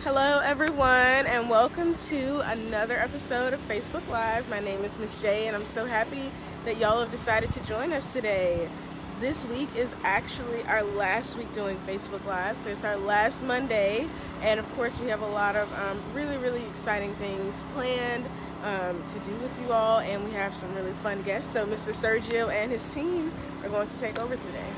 Hello everyone and welcome to another episode of Facebook Live. My name is Miss J and I'm so happy that y'all have decided to join us today. This week is actually our last week doing Facebook Live, so it's our last Monday, and of course we have a lot of really exciting things planned to do with you all, and we have some really fun guests. So Mr. Sergio and his team are going to take over today.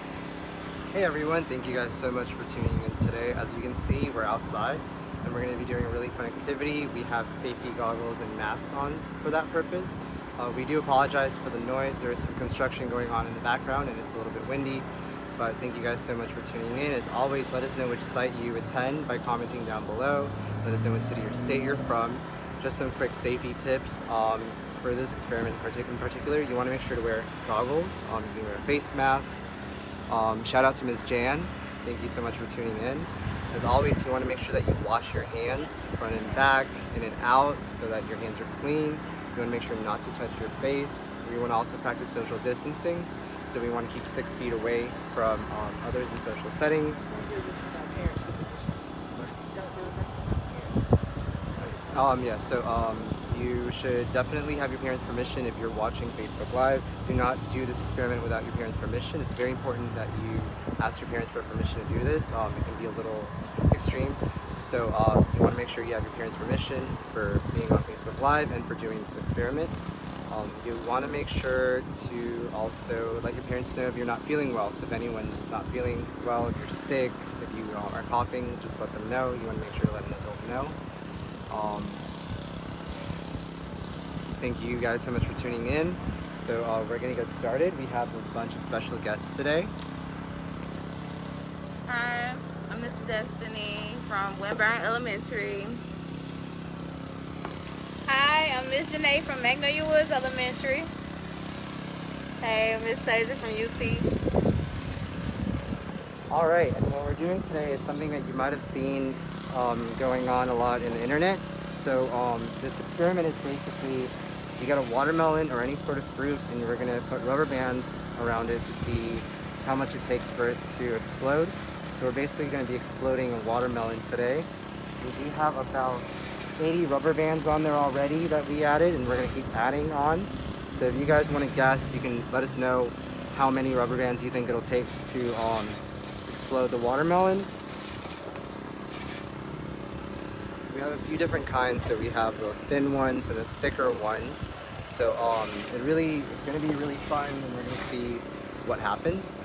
Hey everyone, thank you guys so much for tuning in today. As you can see, we're outside and we're going to be doing a really fun activity. We have safety goggles and masks on for that purpose. We do apologize for the noise. There is some construction going on in the background and it's a little bit windy, but thank you guys so much for tuning in. As always, let us know which site you attend by commenting down below. Let us know what city or state you're from. Just some quick safety tips. For this experiment in particular, you want to make sure to wear goggles. You can wear a face mask. Shout out to Ms. Jan. Thank you so much for tuning in. As always, you want to make sure that you wash your hands front and back, in and out, so that your hands are clean. You want to make sure not to touch your face. We want to also practice social distancing, so we want to keep 6 feet away from others in social settings. You should definitely have your parents' permission if you're watching Facebook Live. Do not do this experiment without your parents' permission. It's very important that you ask your parents for permission to do this. It can be a little extreme. So you want to make sure you have your parents' permission for being on Facebook Live and for doing this experiment. You want to make sure to also let your parents know if you're not feeling well. So if anyone's not feeling well, if you're sick, if you are coughing, just let them know. You want to make sure to let an adult know. Thank you guys so much for tuning in. So we're gonna get started. We have a bunch of special guests today. Hi, I'm Miss Destiny from Winburn Elementary. Hi, I'm Miss Janae from Magnolia Woods Elementary. Hey, I'm Miss Tasia from UT. All right, and what we're doing today is something that you might have seen going on a lot in the internet. So this experiment is basically, you got a watermelon or any sort of fruit, and we're gonna put rubber bands around it to see how much it takes for it to explode. So we're basically gonna be exploding a watermelon today. We do have about 80 rubber bands on there already that we added, and we're gonna keep adding on. So if you guys wanna guess, you can let us know how many rubber bands you think it'll take to explode the watermelon. We have a few different kinds, so we have the thin ones and the thicker ones. So it's going to be really fun, and we're going to see what happens.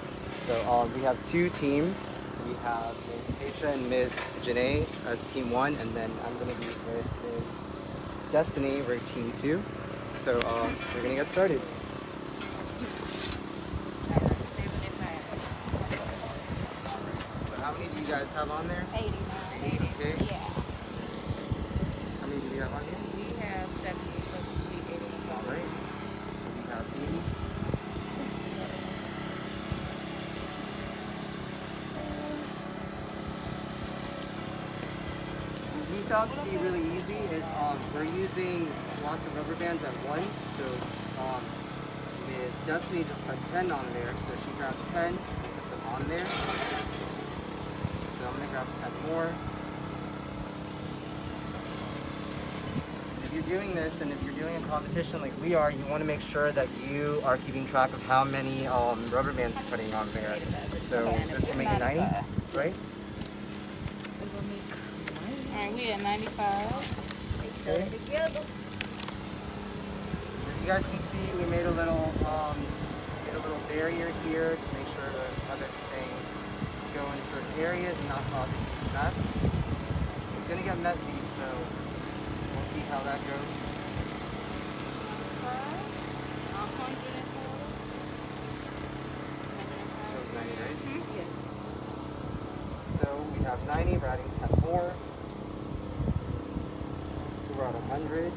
So we have two teams. We have Ms. Tasia and Ms. Janae as team 1, and then I'm going to be with Ms. Destiny, we're team 2. So we're going to get started. So how many do you guys have on there? 89. 80, okay. Yeah. How many do we have on here? We have 70, but we 80. All right. We have 80. What we found to be really easy is we're using lots of rubber bands at once. So Ms. Destiny just put 10 on there. So she grabbed 10 and put them on there. So I'm going to grab 10 more. If you're doing this, and if you're doing a competition like we are, you want to make sure that you are keeping track of how many rubber bands you're putting on there. So this will make it 90, right? Alright, we at 95. Okay. As you guys can see, we made a little barrier here to make sure to have everything go in certain areas and not cause a mess. It's gonna get messy, so we'll see how that goes. So it's 90, right? Yes. So we have 90, we're adding 10 more. So we're at 100.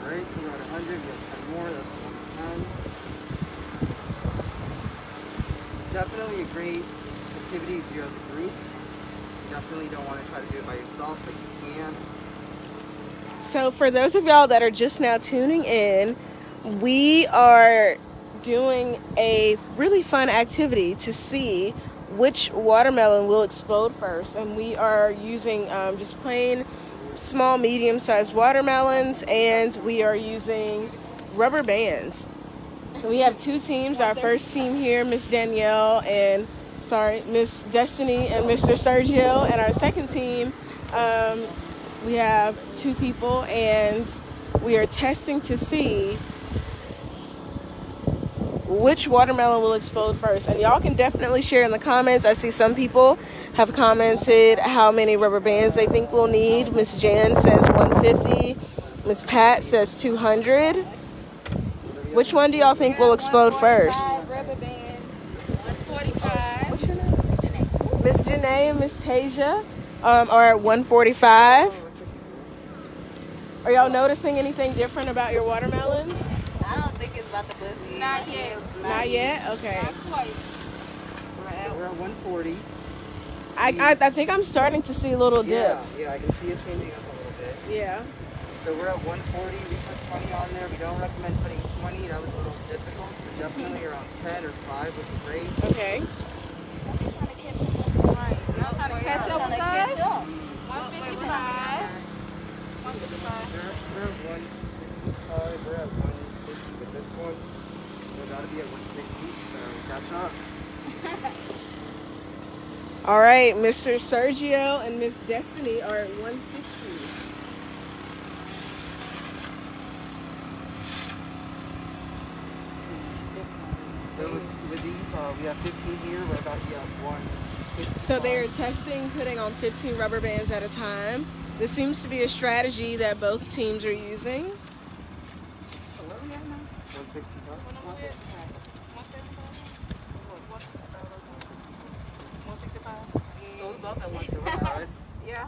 Alright, so we're at 100, we have 10 more, that's 110. It's definitely a great activity to do as a group. You definitely don't want to try to do it by yourself, but you can. So for those of y'all that are just now tuning in, we are doing a really fun activity to see which watermelon will explode first. And we are using just plain small, medium-sized watermelons, and we are using rubber bands. And we have two teams. Our first team here, Miss Destiny and Mr. Sergio. And our second team, we have two people, and we are testing to see which watermelon will explode first. And y'all can definitely share in the comments. I see some people have commented how many rubber bands they think we'll need. Miss Jan says 150. Miss Pat says 200. Which one do y'all think will explode first? Rubber bands, 145. What's your name? Miss Janae and Miss Tasia are at 145. Are y'all noticing anything different about your watermelons? I don't think it's about the pussy. Not yet. Not yet? Okay. Not quite. We're at 140. I think I'm starting to see a little dip. Yeah, I can see it changing up a little bit. Yeah. So we're at 140. We put 20 on there. We don't recommend putting 20. That was a little difficult. So definitely around 10 or 5 would be great. Okay. Catch up with us? 155. We're at 155. We're at 150 with this one. We're about to be at 160. So catch up. All right, Mr. Sergio and Miss Destiny are at 160. So with these, we have 15 here. We're about to be at 150. So they are testing putting on 15 rubber bands at a time. This seems to be a strategy that both teams are using. 165. Yeah.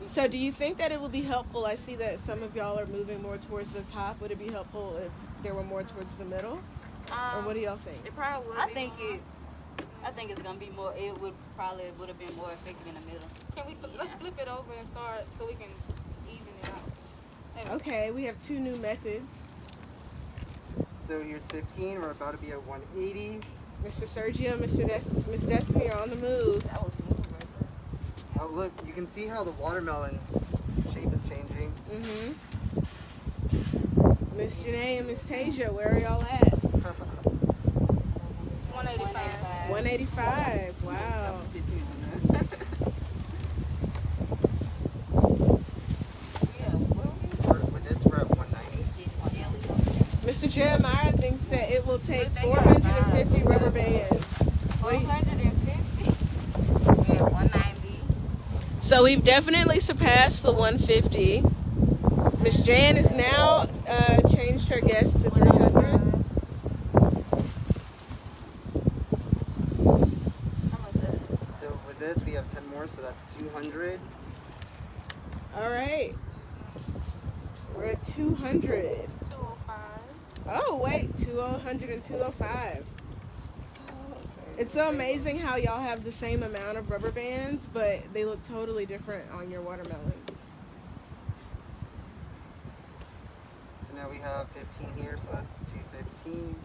So do you think that it would be helpful? I see that some of y'all are moving more towards the top. Would it be helpful if there were more towards the middle? Or what do y'all think? It probably would. I think it's gonna be more. It would have been more effective in the middle. Can we? Let's flip it over and start so we can even it out. Okay, we have two new methods. So here's 15. We're about to be at 180. Mr. Sergio and Miss Destiny are on the move. That was smooth right there. Oh, look, you can see how the watermelon's shape is changing. Mm-hmm. Miss Janae and Miss Tasia, where are y'all at? 185. 185. Wow. With this, we're at 190. Mr. Jeremiah thinks that it will take 450 rubber bands. 450. Yeah, 190. So we've definitely surpassed the 150. Miss Jan has now changed her guess to 300. So with this, we have 10 more, so that's 200. All right. We're at 200. 205. Oh, wait. 200 and 205. It's so amazing how y'all have the same amount of rubber bands, but they look totally different on your watermelon. So now we have 15 here, so that's 215.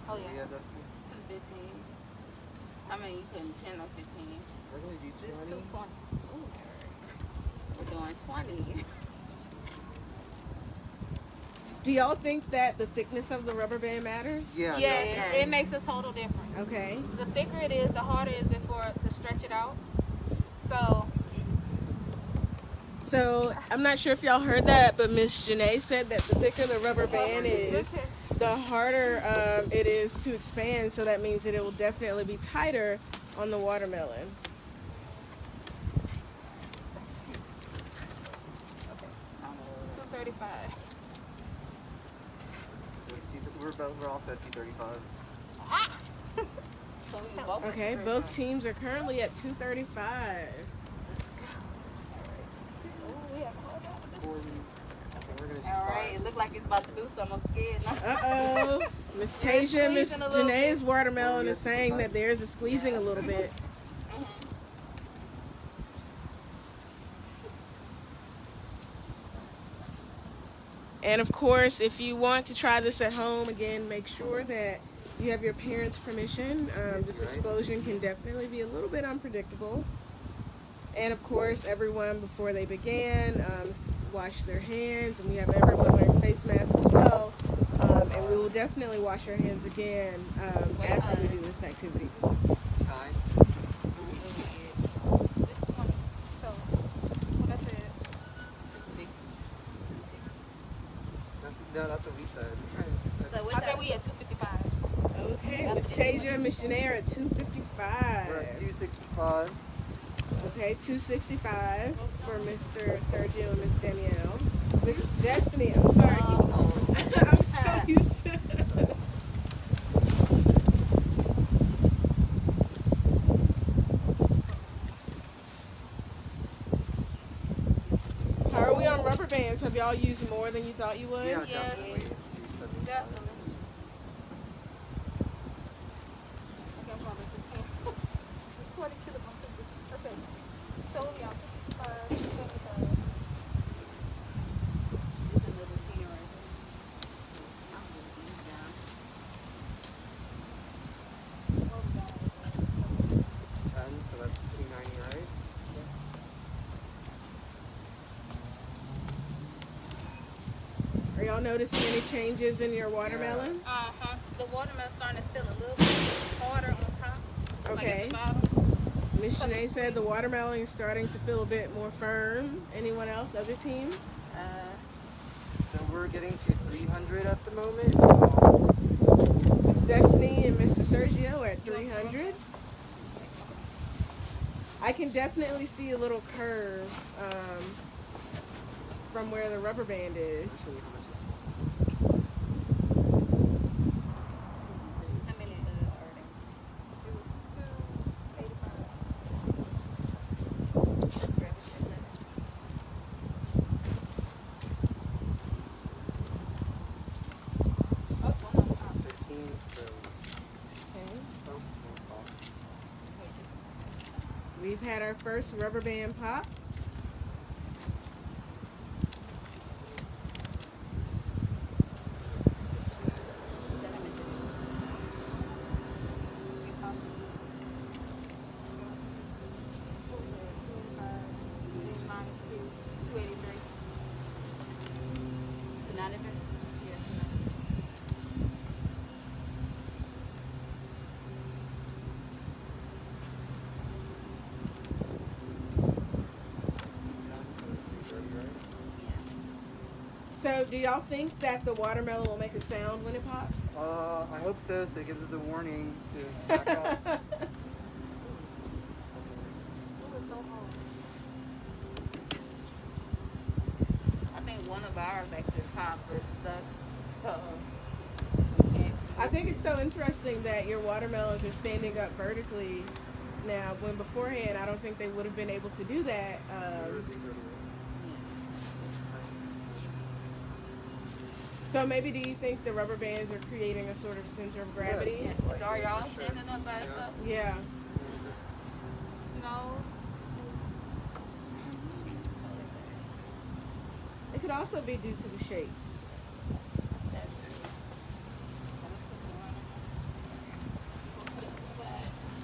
Oh yeah. Yeah, that's 215. I mean, you putting 10 or 15. we're gonna do This 20. 220. Ooh. We're doing 20. Do y'all think that the thickness of the rubber band matters? Yeah. Yeah, it makes a total difference. Okay. The thicker it is, the harder is it for it to stretch it out. So I'm not sure if y'all heard that, but Miss Janae said that the thicker the rubber band is, the harder it is to expand. So that means that it will definitely be tighter on the watermelon. 235. So we're also at 235. So we Okay, both teams are currently at 235. All right, it looks like it's about to do something. I'm scared now. Uh-oh. Miss Tasia, Miss Janae's watermelon is saying that theirs is squeezing a little bit. And of course, if you want to try this at home, again, make sure that you have your parents' permission. This explosion can definitely be a little bit unpredictable. And of course, everyone, before they began, wash their hands, and we have everyone wearing face masks as well. And we will definitely wash our hands again after we do this activity. No, that's what we said. I think we at 255. Okay, Miss Tasia and Miss Janae are at 255. We're at 265. Okay, 265 for Mr. Sergio and Miss Danielle. Miss Destiny, I'm sorry. I'm so used to How are we on rubber bands? Have y'all used more than you thought you would? Yeah, Yeah. definitely. 275. Definitely. Okay. So we are 55. Another 10 right there. 10, so that's 290, right? Are y'all noticing any changes in your watermelon? The watermelon's starting to feel a little bit harder on top. Like Okay. at the bottom. Miss Janae said the watermelon is starting to feel a bit more firm. Anyone else? Other team? So we're getting to 300 at the moment. Miss Destiny and Mr. Sergio are at 300. I can definitely see a little curve from where the rubber band is. How many are there? It was 285. Oh, 15, so Okay. oh, We've had our first rubber band pop. So, do y'all think that the watermelon will make a sound when it pops? I hope so. So it gives us a warning to back up. I think one of ours actually popped but stuck. So I think it's so interesting that your watermelons are standing up vertically now, when beforehand I don't think they would have been able to do that. So maybe do you think the rubber bands are creating a sort of center of gravity? Yes. are y'all standing up by itself? Yeah. No. It could also be due to the shape.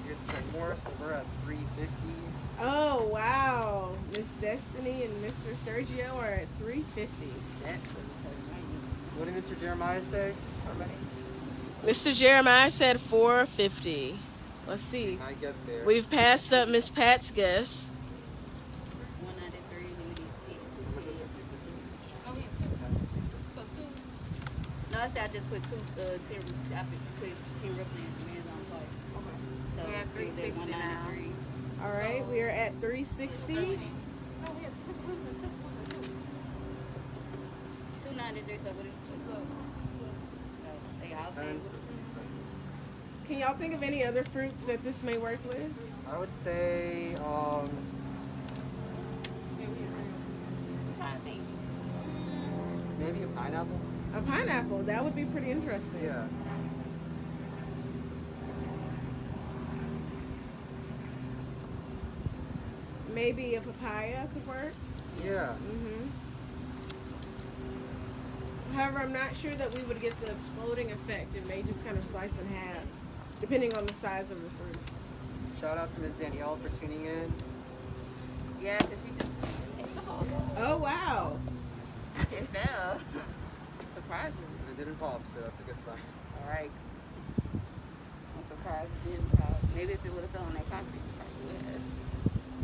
Here's 10 more, so we're at 350. Oh, wow. Miss Destiny and Mr. Sergio are at 350. What did Mr. Jeremiah say? Mr. Jeremiah said 450. Let's see. I get there. We've passed up Miss Pat's guess. 193, and we did 10. No, I said I just put 10 reference bands on twice. So We're at 360 now. 193. All right, we are at 360. 293, so what is it? They all 10, think. so Can y'all think of any other fruits that this may work with? I would say, I'm trying to think. maybe a pineapple. A pineapple. That would be pretty interesting. Yeah. Maybe a papaya could work. Yeah. However, I'm not sure that we would get the exploding effect. It may just kind of slice in half, depending on the size of the fruit. Shout out to Ms. Danielle for tuning in. Yeah, because she just ate the whole thing. Oh, wow. It fell. Surprising. It didn't pop, so that's a good sign. All right. I'm surprised it didn't pop. Maybe if it would have fell on that concrete, it probably would have.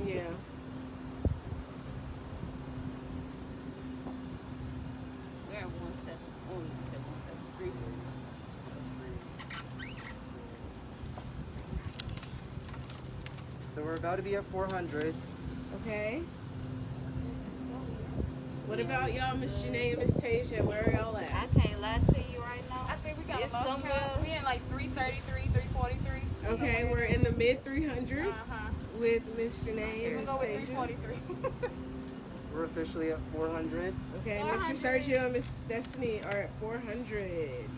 Yeah. We're at 173. Only at 173. So we're about to be at 400. Okay. What about y'all, Miss Janae and Miss Tasia? Where are y'all I at? can't lie to you right now. I think we got It's a low somewhere- count. We in like 333, 343. Okay, we're in the mid 300s Uh-huh. with Miss Janae and We'll Miss go with Tasia. 343. We're officially at 400. Okay, 400. Mr. Sergio and Miss Destiny are at 400.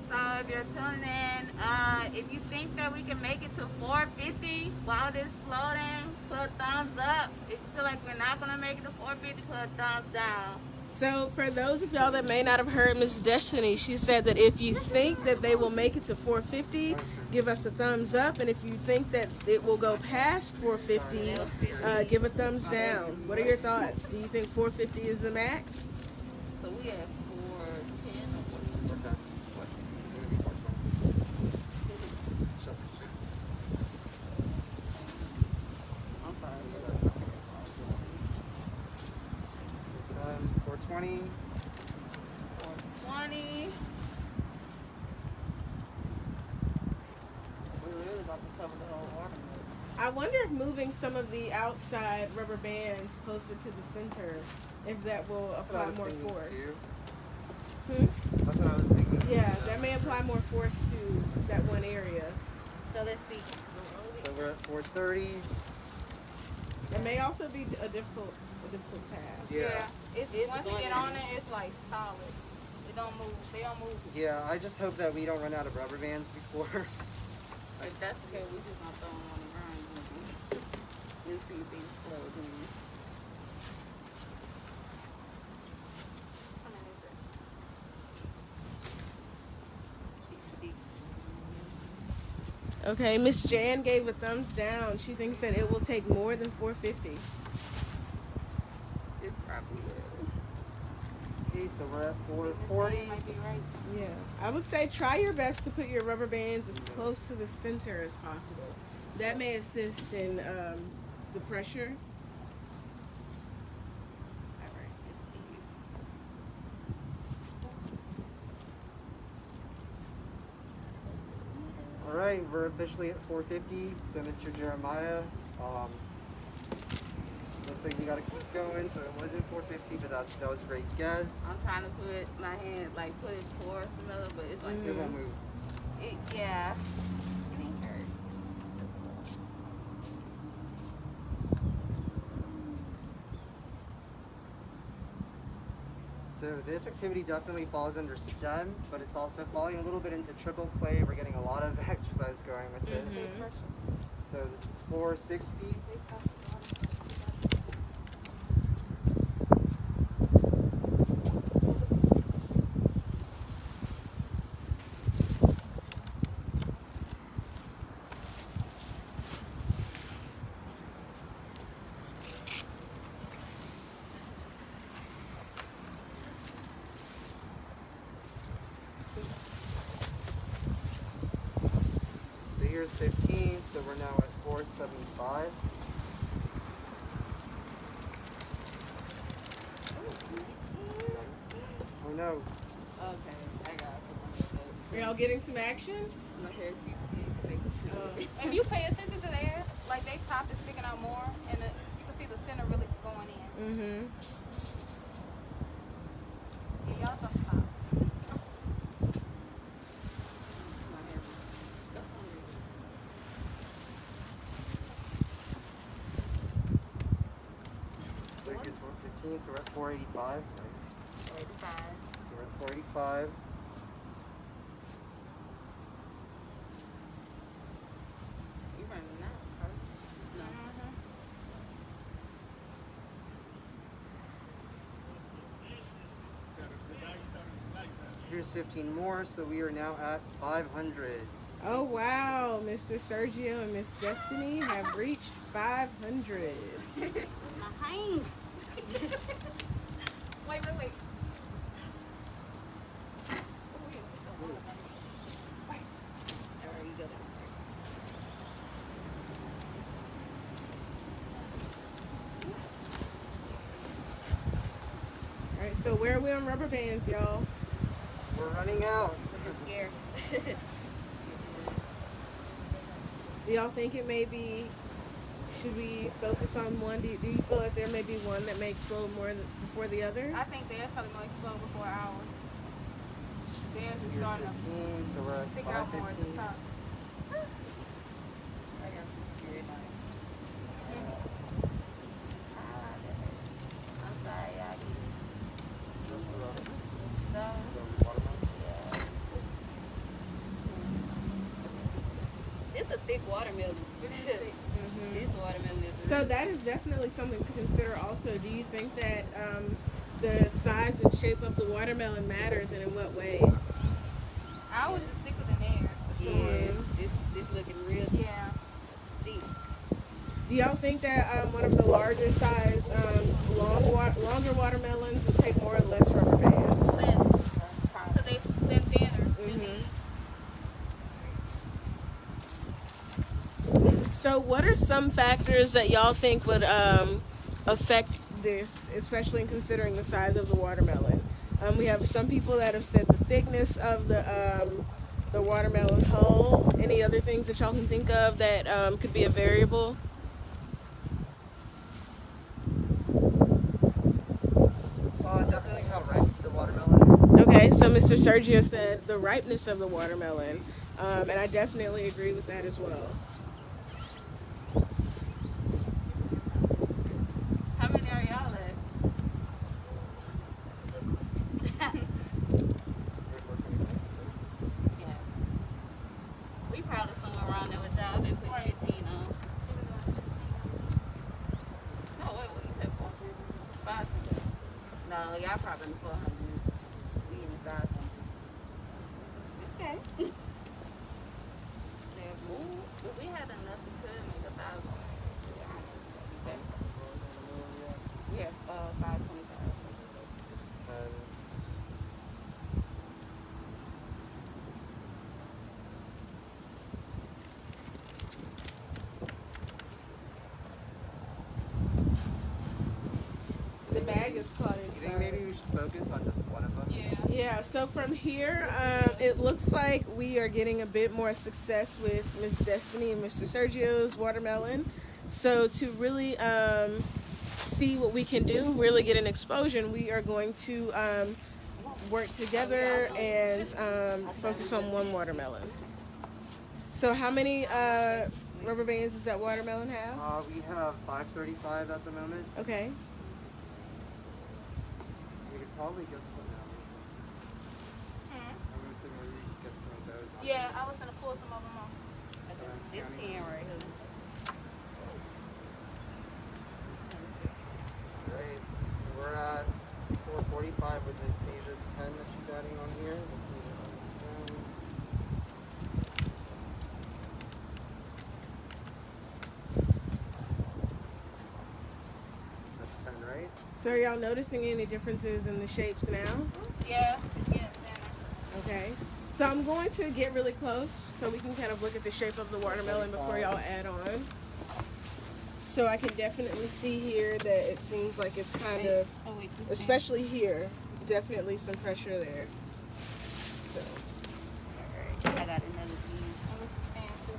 So if you're tuning in, if you think that we can make it to 450 while this floating, put a thumbs up. If you feel like we're not gonna make it to 450, put a thumbs down. So for those of y'all that may not have heard Miss Destiny, she said that if you think that they will make it to 450, give us a thumbs up, and if you think that it will go past 450, give a thumbs down. What are your thoughts? Do you think 450 is the max? So we at 410 or 420. Okay. It's gonna be 420. Shut I'm sorry. 420. 420. We're really about to cover the whole watermelon. I wonder if moving some of the outside rubber bands closer to the center, if that will That's what I apply was more thinking force. too. That's what I was thinking. Yeah, that may apply more force to that one area. So let's see. So we're at 430. It may also be a difficult task. Yeah. It's once you get on it, it's like solid. It don't move. They don't move. Yeah, I just hope that we don't run out of rubber bands before. If that's okay, we just gonna throw them on the ground and see if these flows in. How many is it? 6. Okay, Miss Jan gave a thumbs down. She thinks that it will take more than 450. It probably will. Okay, so we're at 440. Might be right. Yeah, I would say try your best to put your rubber bands as close to the center as possible. That may assist in the pressure. All right, it's to you. All right, we're officially at 450. So Mr. Jeremiah, looks like we gotta keep going. So it wasn't 450, but that was a great guess. I'm trying to put my hand, like put it towards the middle, but it's like It won't move. yeah. It ain't hurt. So this activity definitely falls under STEM, but it's also falling a little bit into triple play. We're getting a lot of exercise going with this. So this is 460. So here's 15, so we're now at 475. Oh no. Okay, I got it. Are y'all getting some action? My hair keeps If you pay attention to the air, like they top is sticking out more, and you can see the center really going in. Mm-hmm. 485. 45. So we're at 485. You running out, huh? No. Here's 15 more, so we are now at 500. Oh wow, Mr. Sergio and Miss Destiny have reached 500. My hands. Wait. Alright, you go down first. All right, so where are we on rubber bands, y'all? We're running out. Looking scarce. Do y'all think it may be? Should we focus on one? Do you feel like there may be one that may explode more before the other? I think theirs probably gonna explode before ours. Theirs is Here's starting to 15, so we're at stick out more at the 515. top. I got very nice. I'm sorry, y'all. No. It's a thick watermelon. This watermelon is So that is definitely something to consider. Also, do you think that the size and shape of the watermelon matters, and in what way? I would just thicker than theirs for sure. yeah. This looking real Yeah. deep. Do y'all think that one of the larger size, longer watermelons would take more or less rubber bands? Less. So they're thinner. Mhm. So, what are some factors that y'all think would affect this, especially in considering the size of the watermelon? We have some people that have said the thickness of the watermelon hull. Any other things that y'all can think of that could be a variable? Definitely how ripe the watermelon is. Okay, so Mr. Sergio said the ripeness of the watermelon, and I definitely agree with that as well. How many are y'all left? Yeah. We probably somewhere around there with y'all. Been putting 15 on. No, wait, what you said? 500. No, y'all probably in the 400. We in the 500. Okay. If we had enough, we could make 1,000. Yeah, 525. 10. The bag is caught You think inside. maybe we should focus on just one of them? Yeah. Yeah, so from here, it looks like we are getting a bit more success with Miss Destiny and Mr. Sergio's watermelon. So to really see what we can do, really get an exposure, we are going to work together and focus on one watermelon. So how many rubber bands does that watermelon have? We have 535 at the moment. Okay. We could probably get some now. I'm gonna say maybe we could get some of those. Yeah, I was gonna pull some of them off. This 10 right here. Great. So we're at 445 with this Davis 10 that she's adding on here. Let's move it on down. That's 10, right? So are y'all noticing any differences in the shapes now? Yeah. Yeah. Thinner. Okay. So I'm going to get really close so we can kind of look at the shape of the watermelon before y'all add on. So I can definitely see here that it seems like it's kind of, Oh, wait, especially here, definitely some pressure there. So, I got another piece. Oh, this is 10 too.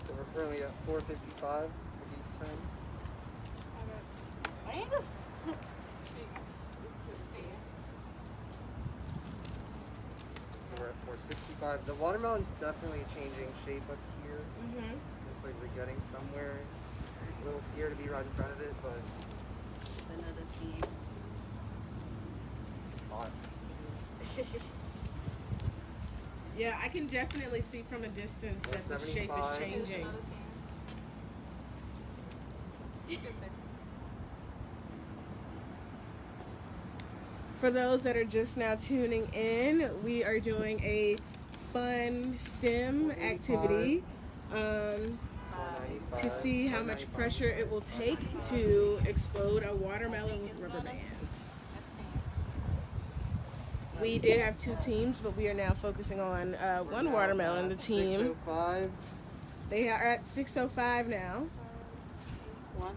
So we're currently at 455 with these 10. Mango. or 65. The watermelon's definitely changing shape up here. Mm-hmm. Looks like we're getting somewhere. A little scared to be right in front of it, but Another 10. hot. Yeah, I can definitely see from a distance that the shape is 75. changing. Another 10. For those that are just now tuning in, we are doing a fun sim activity to 195, see how much 195. pressure it will take to explode a watermelon with rubber bands. That's 10. We did have 2 teams, but we are now focusing on one watermelon, the team. 605. They are at 6:05 now. 1.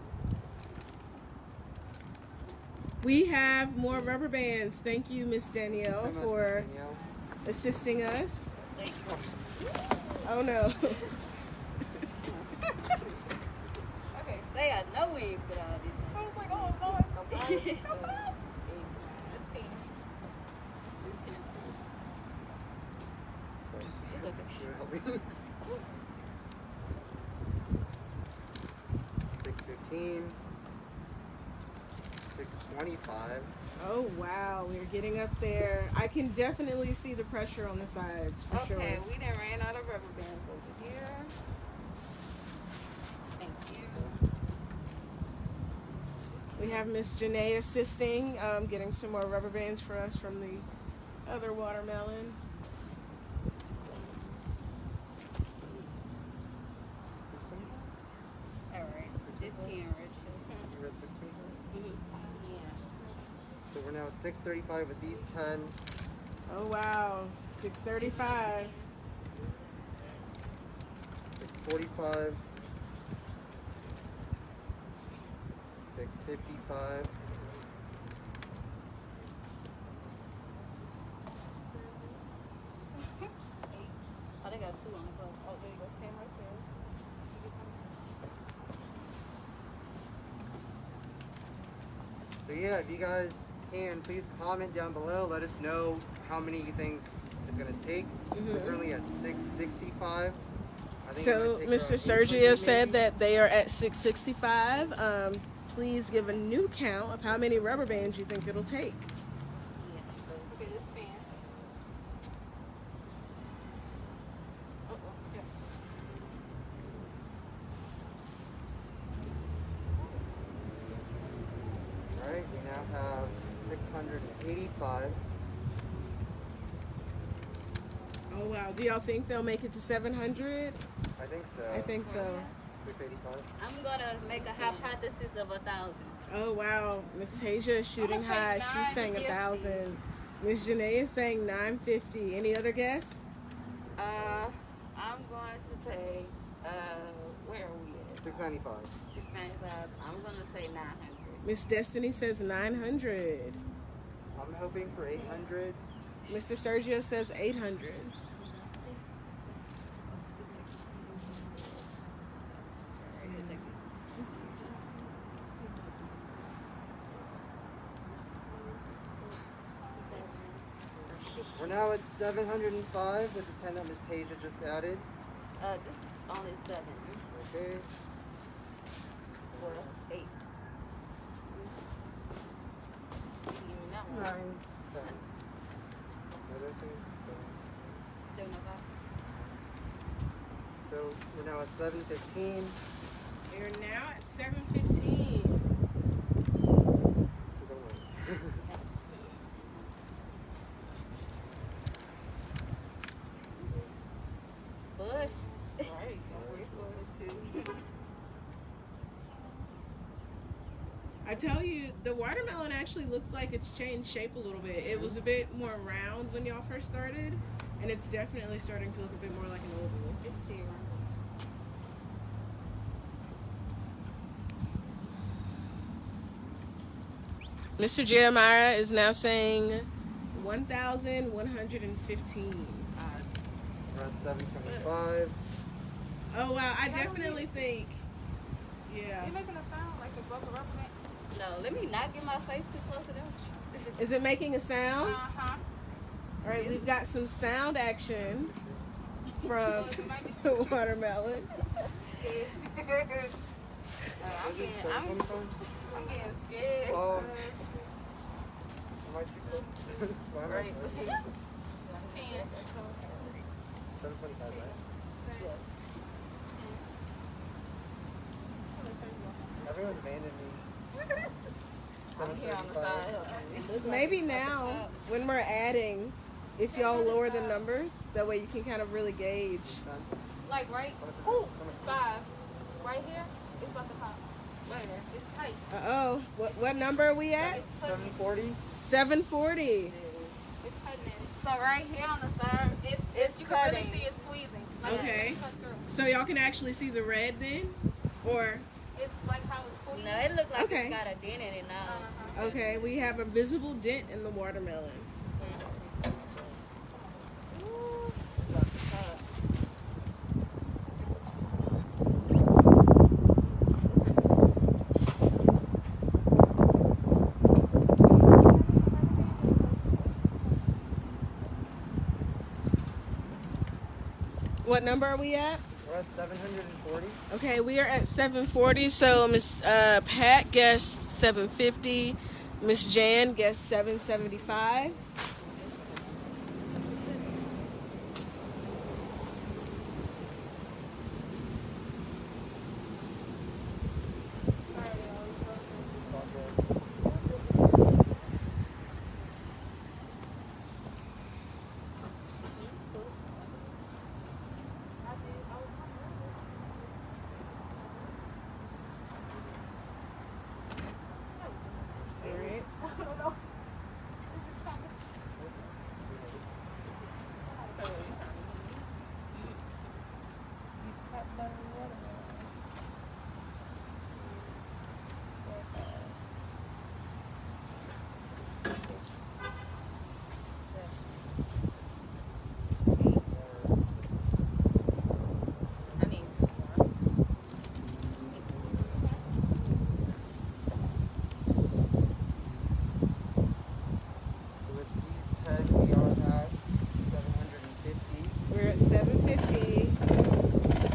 We have more rubber bands. Thank you, Miss Danielle, So much, for Danielle. assisting us. Thank you. Oh no. Okay. They I know we ain't put all these I on. was like, oh, Lord. That's 10. 10. Sorry. It's okay. You're helping. 615. 625. Oh wow, we're getting up there. I can definitely see the pressure on the sides for Okay, sure. we done ran out of rubber bands over here. Thank you. We have Miss Janae assisting, getting some more rubber bands for us from the other watermelon. All right, it's 10, Rich. You're at 625. Yeah. So we're now at 635 with these 10. Oh wow, 6:35. 645. 655. Oh, they got 2 on the clock. Oh, there you go. 10 right there. So yeah, if you guys can, please comment down below. Let us know how many you think it's gonna take. We're currently at 665. I think it So might take Mr. around 800 Sergio said maybe. that they are at 665. Please give a new count of how many rubber bands you think it'll take. Okay, this 10. Uh-oh. Yeah. Alright, we now have 685. Oh wow, do y'all think they'll make it to 700? I think so. I think so. 685. I'm gonna make a hypothesis of 1,000. Oh wow, Miss Tasia is shooting I'm gonna say high. She's saying 950. 1,000. Miss Janae is saying 950. Any other guess? I'm going to say, where are we at? 695. 695. I'm gonna say 900. Miss Destiny says 900. I'm hoping for 800. Mr. Sergio says 800. We're now at 705 with the 10 that Miss Tasia just added. This is only 7. Okay. Well, 8. You can give me that one. 9, 10. What did I say? 705. So we're now at 715. We are now at 715. Bus. Right. Wait for it to. I tell you, the watermelon actually looks like it's changed shape a little bit. It was a bit more round when y'all first started, and it's definitely starting to look a bit more like an oval. It's 10. Mr. Jeremiah is now saying 1,115. We're at 725. Oh wow, I definitely think, yeah. You're making a sound like a bucket rubber band. No, let me not get my face too close to them. Is it making a sound? Uh-huh. All right, we've got some sound action from the watermelon. I'm getting scared. Oh. Am I too close? Why am I Right. close? 10. 7:25, right? Everyone's abandoned me. I'm here on the 7:35. side. Maybe now, when we're adding, if y'all lower the numbers, that way you can kind of really gauge. Like right, How much is it? 5. Right here, it's about to pop. Where? It's tight. Uh-oh. What number are we at? It's cutting. 740? 740. It's cutting it. So right here on the side, It's you can really cutting. see it squeezing. Like Okay. It's cut through. So y'all can actually see the red then? Or, It's like how it's squeezed. No, it looked like Okay. it's got a dent in it now. okay, we have a visible dent in the watermelon. What number are we at? We're at 740. Okay, we are at 740. So Miss Pat guessed 750. Miss Jan guessed 775. It's all good. All right. I need 2 more. So with these 10, we are at 750. We're at 750.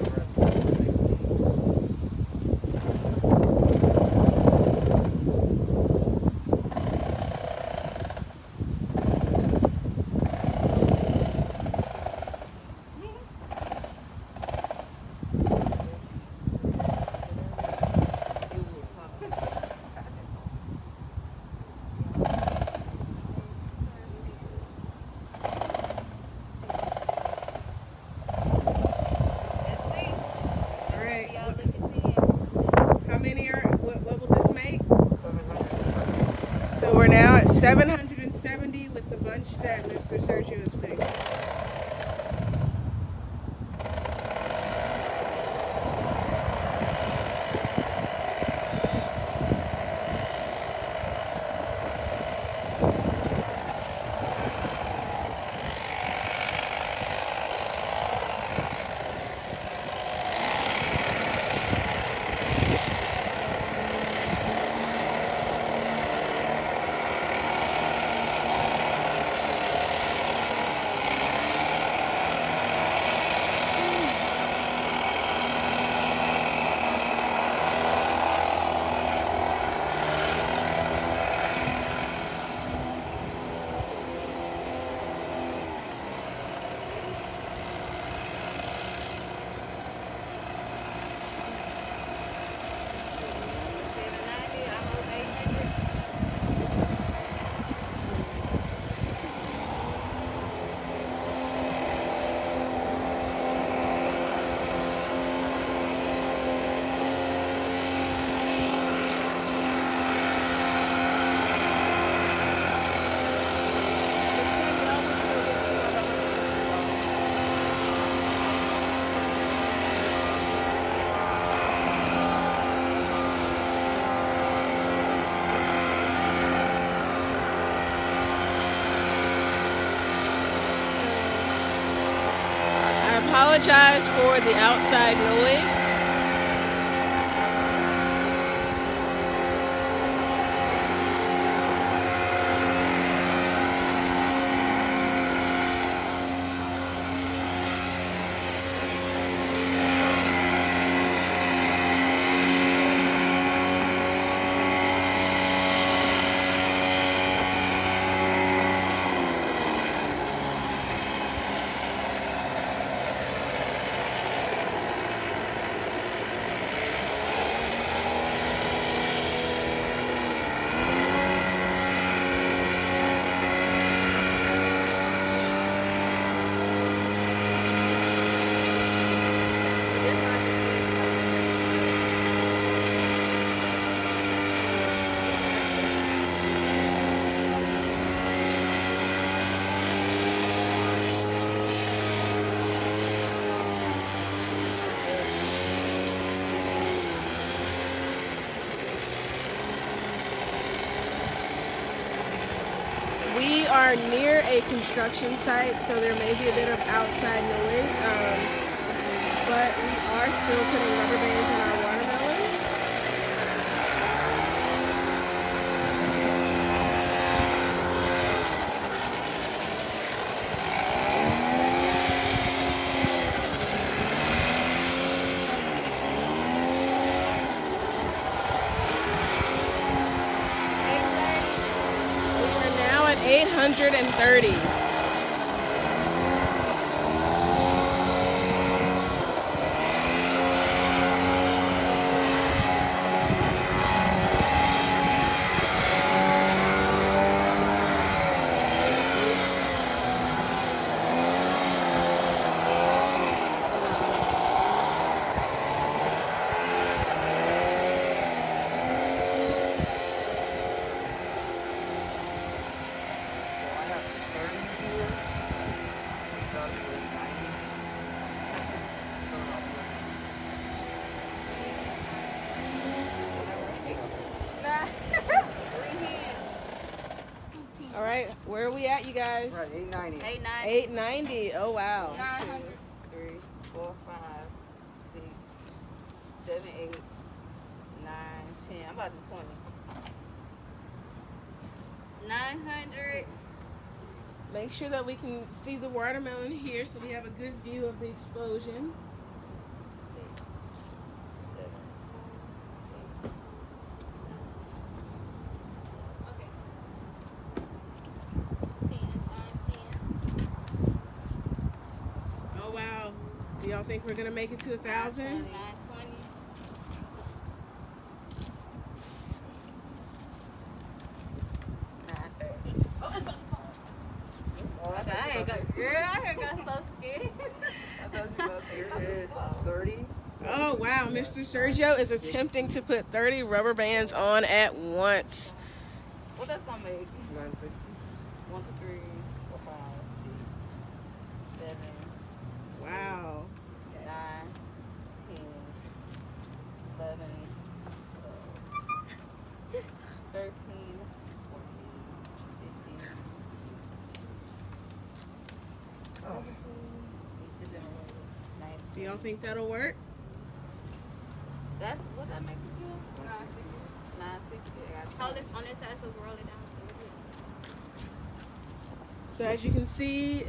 We're at 760. Let's see. All right. Y'all look at 10. How many are, what will this make? 770. So we're now at 770 with the bunch that Mr. Sergio has picked. Almost 800. Miss Danielle was here with you on the I apologize for the outside noise. are near a construction site, so there may be a bit of outside noise, but we are still putting rubber bands in our watermelon. We are now at 830. So I have 30 here. Got it with 90. So All right, where are we at, you guys? we're at 890. 890. 890. Oh wow. 900. 3, 4, 5, 6, 7, 8, 9, 10. I'm about to 20. 900. Make sure that we can see the watermelon here so we have a good view of the explosion. 6, 7, 8, 9. Okay. 10, 10. Oh wow. Do y'all think we're gonna make it to 1,000? 920. I ain't got, girl, I ain't got so scared. Here is 30. Oh wow, Mr. Sergio is attempting to put 30 rubber bands on at once. What that's gonna make? 960. 1, 2, 3, 4, 5, 6, 7, Wow. 9, 10, 11, 12, 13, 14, 15, Oh. 18, 19. Do y'all think that'll work? That's what that makes you do? 960. Hold it on this side so roll it down. So as you can see,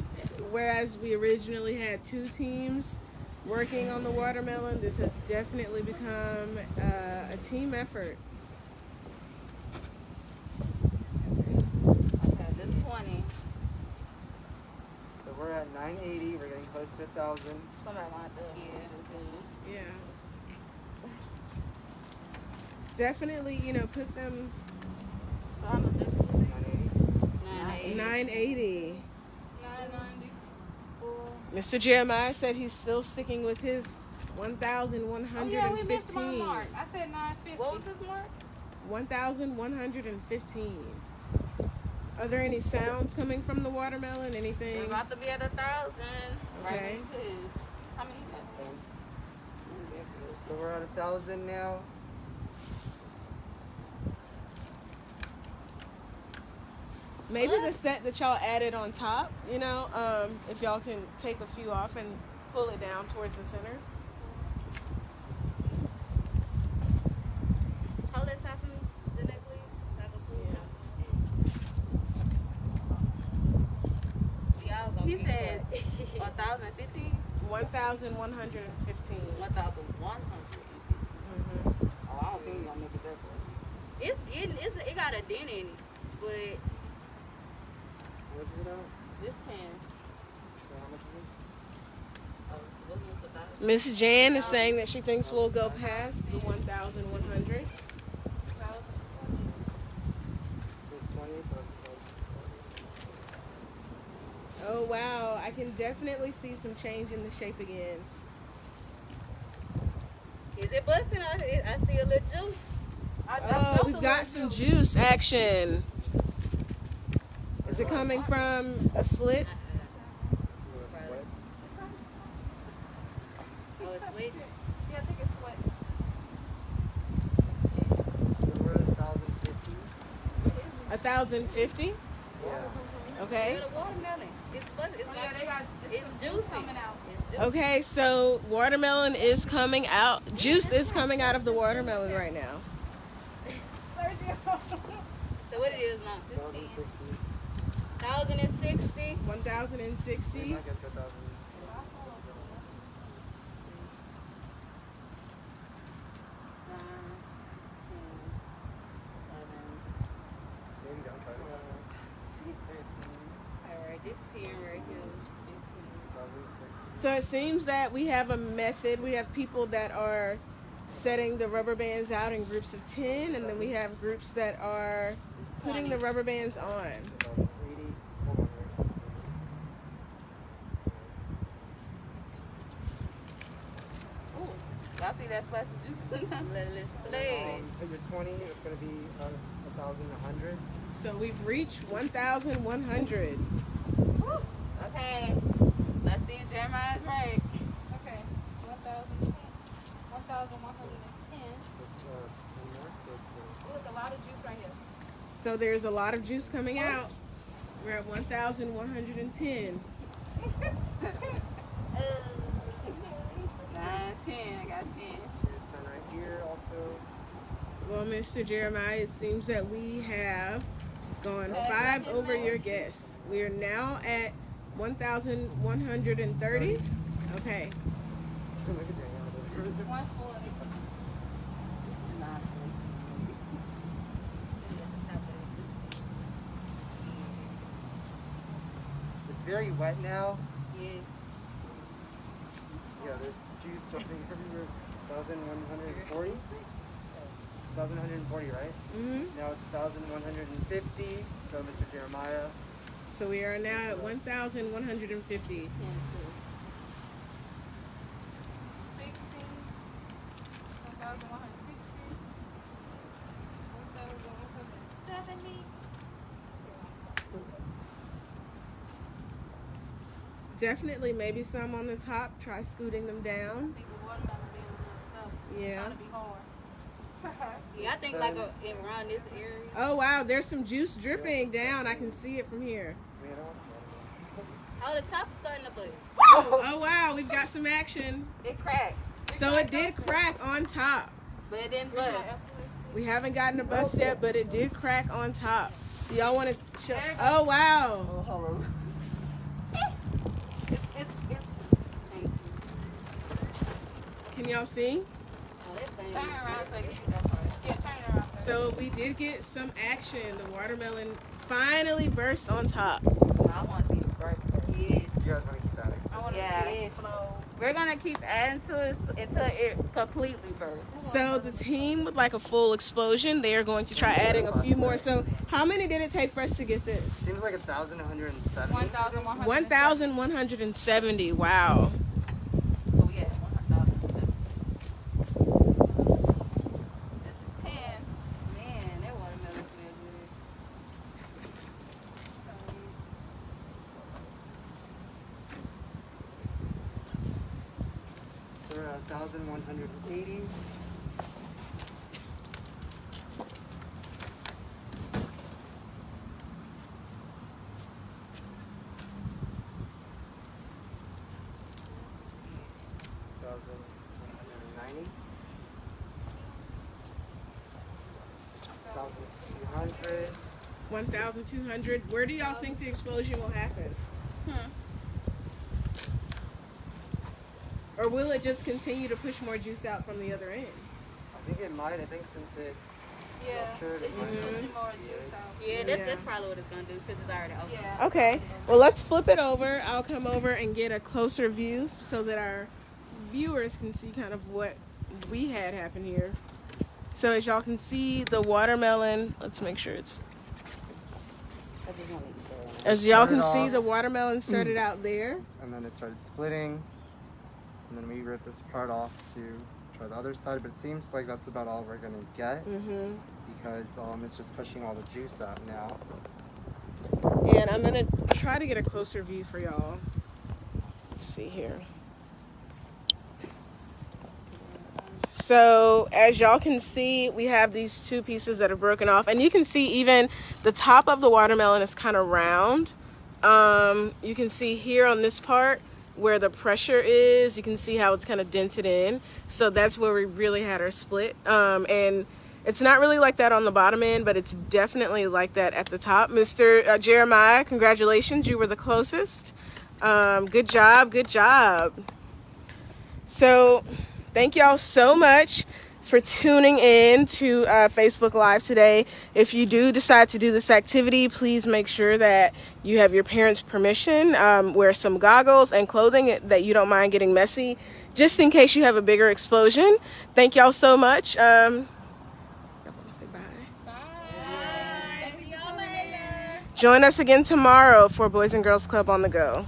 whereas we originally had 2 teams working on the watermelon, this has definitely become a team effort. Okay, this 20. So we're at 980. We're getting close to 1,000. Somebody want to Yeah. Definitely, you know, put them So how much is it? 980. 980. 994. Mr. Jeremiah said he's still sticking with his Oh yeah, we missed my 1,115. mark. I said 950. What was this mark? 1,115. Are there any sounds coming from the watermelon? We're Anything? about to be at 1,000. Okay. How many you got? So we're at 1,000 now. Maybe the set that y'all added on top, you know, if y'all can take a few off and pull it down towards the center. Hold this side for me, Janae, please. So I can pull it out. Y'all gonna He be said quick. 1,015. 1,115. 1,100. Mm-hmm. Oh, I don't think y'all make it that far. It got a dent in it, but What's it out? this 10. So how much is it? Oh, wasn't it 1,000? Miss Jan is saying that she thinks we'll go past the 1,100. It's 20, so it's Oh wow, I can definitely see some change in the shape again. Is it busting? I see a little juice. Oh, we've got some juice action. Is it coming from a slit? what? Oh, it's sweet. Yeah, I think it's what? So we're at 1,050. 1,050? Yeah. Okay. The watermelon. It's juicy. Coming out. It's juicy. Okay, so watermelon is coming out. Juice is coming out of the watermelon right now. So what it is now? 1,060. 1,060. Alright, this 10 right here. So it seems that we have a method. We have people that are setting the rubber bands out in groups of 10, and then we have groups that are putting the rubber bands on. Ooh, y'all see that splash of juice? Let's play. Put your 20, it's going to be 1,100. So we've reached 1,100. Okay. Let's see if Jeremiah's right. Okay. 1,110. Look, a lot of juice right here. So there's a lot of juice coming out. We're at 1,110. 9, 10. I got 10. Here's some right here also. Well, Mr. Jeremiah, it seems that we have gone 5 over your guess. We are now at 1,130. Okay. One full. It's very wet now. Yes. Yeah, there's juice jumping everywhere. 1,140? 1,140, right? Mm-hmm. Now it's 1,150. So, Mr. Jeremiah. So we are now at 1,150. 1,170. Definitely, maybe some on the top. Try scooting them down. I think the watermelon being a little stuff. Yeah. It's gonna be hard. Yeah, I think like around this area. Oh wow, there's some juice dripping down. I can see it from here. Oh, the top's starting to buzz. Oh wow, we've got some action. It cracked. So it did crack on top. But it didn't buzz. We haven't gotten a bust yet, but it did crack on top. Do y'all want to show? Oh wow. Oh, hold on. Can y'all see? Oh, that thing. Turn around so you can go first. Yeah, turn around. So we did get some action. The watermelon finally burst on top. I want these burst. Yes. You guys want to keep adding? I want to Yeah. see it flow. We're gonna keep adding to it until it completely bursts. So the team would like a full explosion. They are going to try adding a few more. So how many did it take for us to get this? Seems like 1,170. 1,100. 1,170. Wow. Oh yeah, 100,000. That's 10. Man, that watermelon smells good. So we're at 1,180. $1,190. 1,200. 1,200. Where do y'all think the explosion will happen? Or will it just continue to push more juice out from the other end? I think it might. I think since it Yeah. ruptured, it It's might. pushing more juice out. Yeah, Yeah. that's probably what it's gonna do because it's already open. Yeah. Okay. Well, let's flip it over. I'll come over and get a closer view so that our viewers can see kind of what we had happen here. So as y'all can see, the watermelon, let's make sure it's, I just want to eat that. as y'all can Started see, off- the watermelon started out there. And then it started splitting. And then we ripped this part off to try the other side. But it seems like that's about all we're going to get. Mm-hmm. Because it's just pushing all the juice out now. And I'm gonna try to get a closer view for y'all. Let's see here. So as y'all can see, we have these two pieces that are broken off, and you can see even the top of the watermelon is kind of round, You can see here on this part where the pressure is, you can see how it's kind of dented in. So that's where we really had our split. And it's not really like that on the bottom end, but it's definitely like that at the top. Mr. Jeremiah, congratulations, you were the closest. Good job, good job. So thank y'all so much for tuning in to Facebook Live today. If you do decide to do this activity, please make sure that you have your parents' permission. Wear some goggles and clothing that you don't mind getting messy, just in case you have a bigger explosion. Thank y'all so much. Y'all want to say bye? Bye. See y'all later. Join us again tomorrow for Boys and Girls Club on the Go.